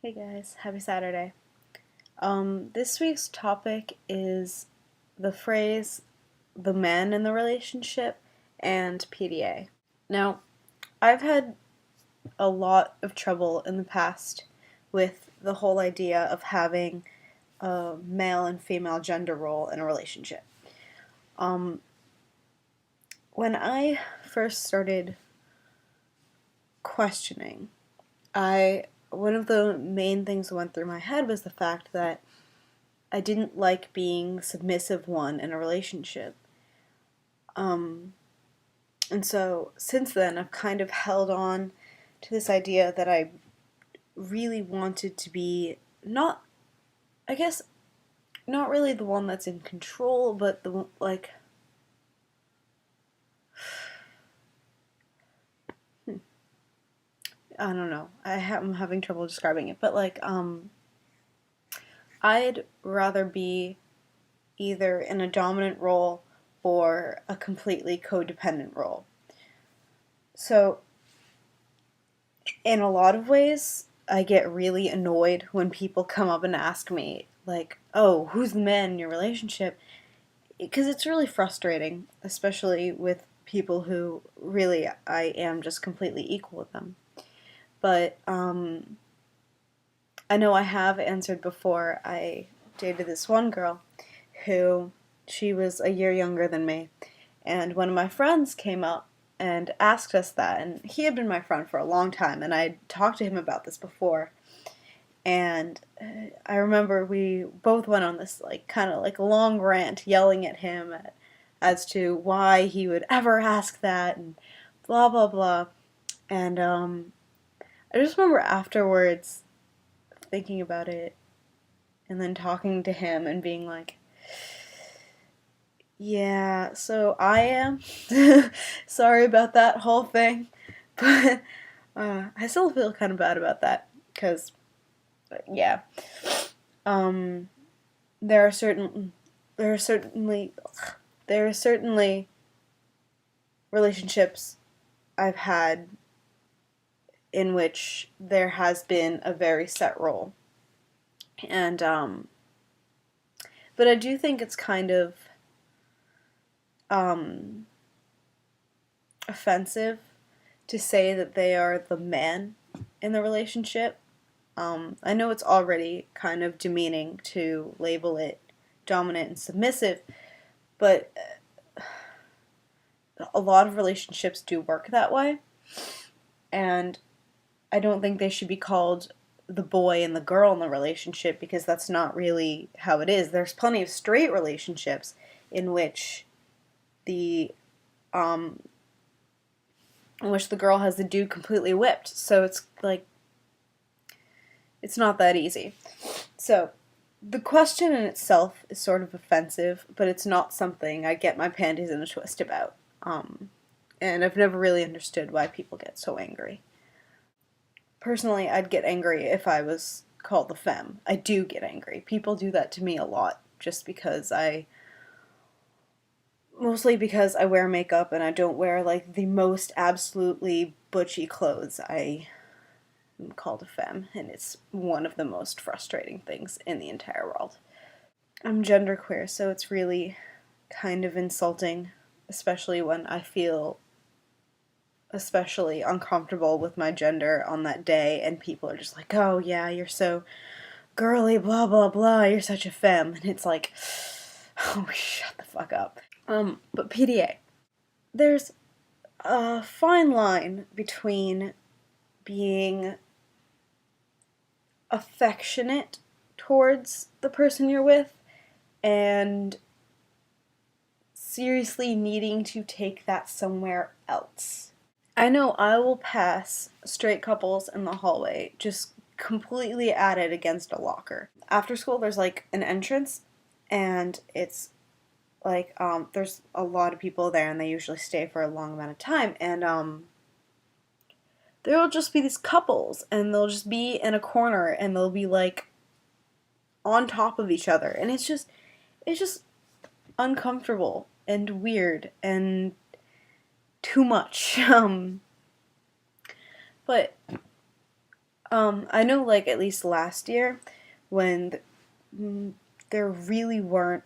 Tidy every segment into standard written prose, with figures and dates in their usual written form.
Hey guys, happy Saturday. This week's topic is the phrase the man in the relationship and PDA. Now, I've had a lot of trouble in the past with the whole idea of having a male and female gender role in a relationship. Um, when I first started questioning, I one of the main things that went through my head was the fact that I didn't like being submissive one in a relationship. Um, and so since then, I've kind of held on to this idea that I really wanted to be not, I guess, not really the one that's in control, but hmm, I don't know. I'm having trouble describing it, but I'd rather be either in a dominant role or a completely codependent role. So in a lot of ways, I get really annoyed when people come up and ask me, like, oh, who's the man in your relationship? Because it's really frustrating, especially with people who really I am just completely equal with them. But I know I have answered before. I dated this one girl who she was a year younger than me, and one of my friends came up and asked us that, and he had been my friend for a long time, and I'd talked to him about this before. And I remember we both went on this kind of like a long rant yelling at him as to why he would ever ask that and blah blah blah. And I just remember afterwards thinking about it and then talking to him and being like, yeah, so I am sorry about that whole thing, but I still feel kind of bad about that because yeah. Um, there are certain there are certainly there are certainly relationships I've had in which there has been a very set role. And but I do think it's kind of um offensive to say that they are the man in the relationship. I know it's already kind of demeaning to label it dominant and submissive, but a lot of relationships do work that way, and I don't think they should be called the boy and the girl in the relationship because that's not really how it is. There's plenty of straight relationships in which the um girl has the dude completely whipped. So it's like it's not that easy. So the question in itself is sort of offensive, but it's not something I get my panties in a twist about. And I've never really understood why people get so angry. Personally, I'd get angry if I was called a femme. I do get angry. People do that to me a lot just because mostly because I wear makeup and I don't wear like the most absolutely butchy clothes. I am called a femme, and it's one of the most frustrating things in the entire world. I'm genderqueer, so it's really kind of insulting, especially when I feel especially uncomfortable with my gender on that day and people are just like, oh yeah, you're so girly, blah blah blah, you're such a femme. And it's like, oh, shut the fuck up. But PDA. There's a fine line between being affectionate towards the person you're with and seriously needing to take that somewhere else. I know I will pass straight couples in the hallway just completely at it against a locker. After school, there's like an entrance, and it's like there's a lot of people there, and they usually stay for a long amount of time. And there will just be these couples, and they'll just be in a corner, and they'll be like on top of each other, and it's just uncomfortable and weird and too much. But I know, like, at least last year, when there really weren't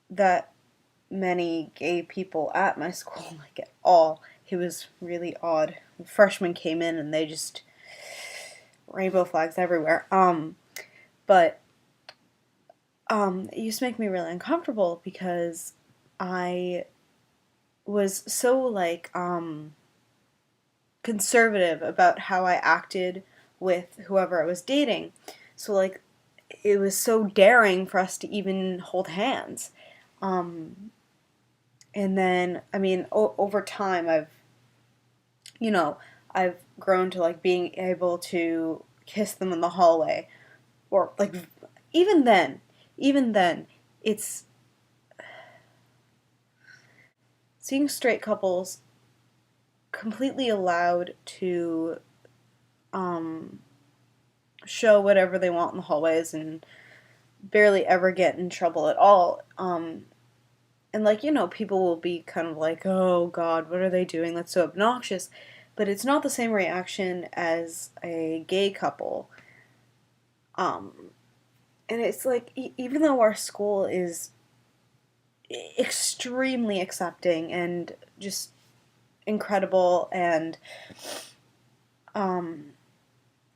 that many gay people at my school, like, at all. It was really odd. Freshmen came in and they just rainbow flags everywhere. But it used to make me really uncomfortable because I was so, like, conservative about how I acted with whoever I was dating. So, like, it was so daring for us to even hold hands. Um, and then, I mean, over time, you know, I've grown to, like, being able to kiss them in the hallway, or, like, even then, even then, it's seeing straight couples completely allowed to um, show whatever they want in the hallways and barely ever get in trouble at all. And, like, people will be kind of like, oh God, what are they doing? That's so obnoxious. But it's not the same reaction as a gay couple. And it's like, even though our school is extremely accepting and just incredible, and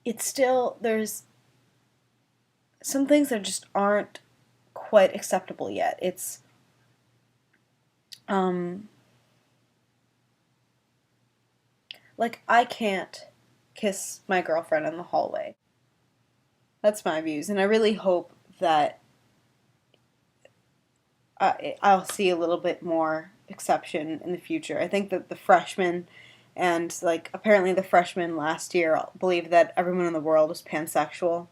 it's still, there's some things that just aren't quite acceptable yet. It's, like, I can't kiss my girlfriend in the hallway. That's my views, and I really hope that I'll see a little bit more exception in the future. I think that the freshmen, and, like, apparently the freshmen last year believed that everyone in the world was pansexual,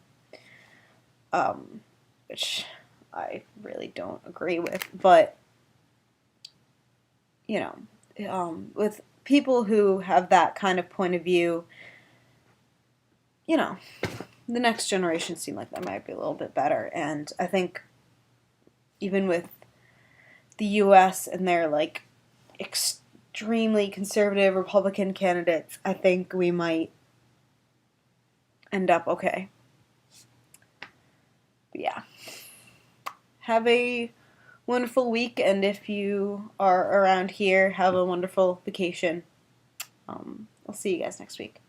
which I really don't agree with. But, with people who have that kind of point of view, you know, the next generation seem like they might be a little bit better. And I think even with the U.S. and their, like, extremely conservative Republican candidates, I think we might end up okay. But yeah. Have a wonderful week, and if you are around here, have a wonderful vacation. I'll see you guys next week.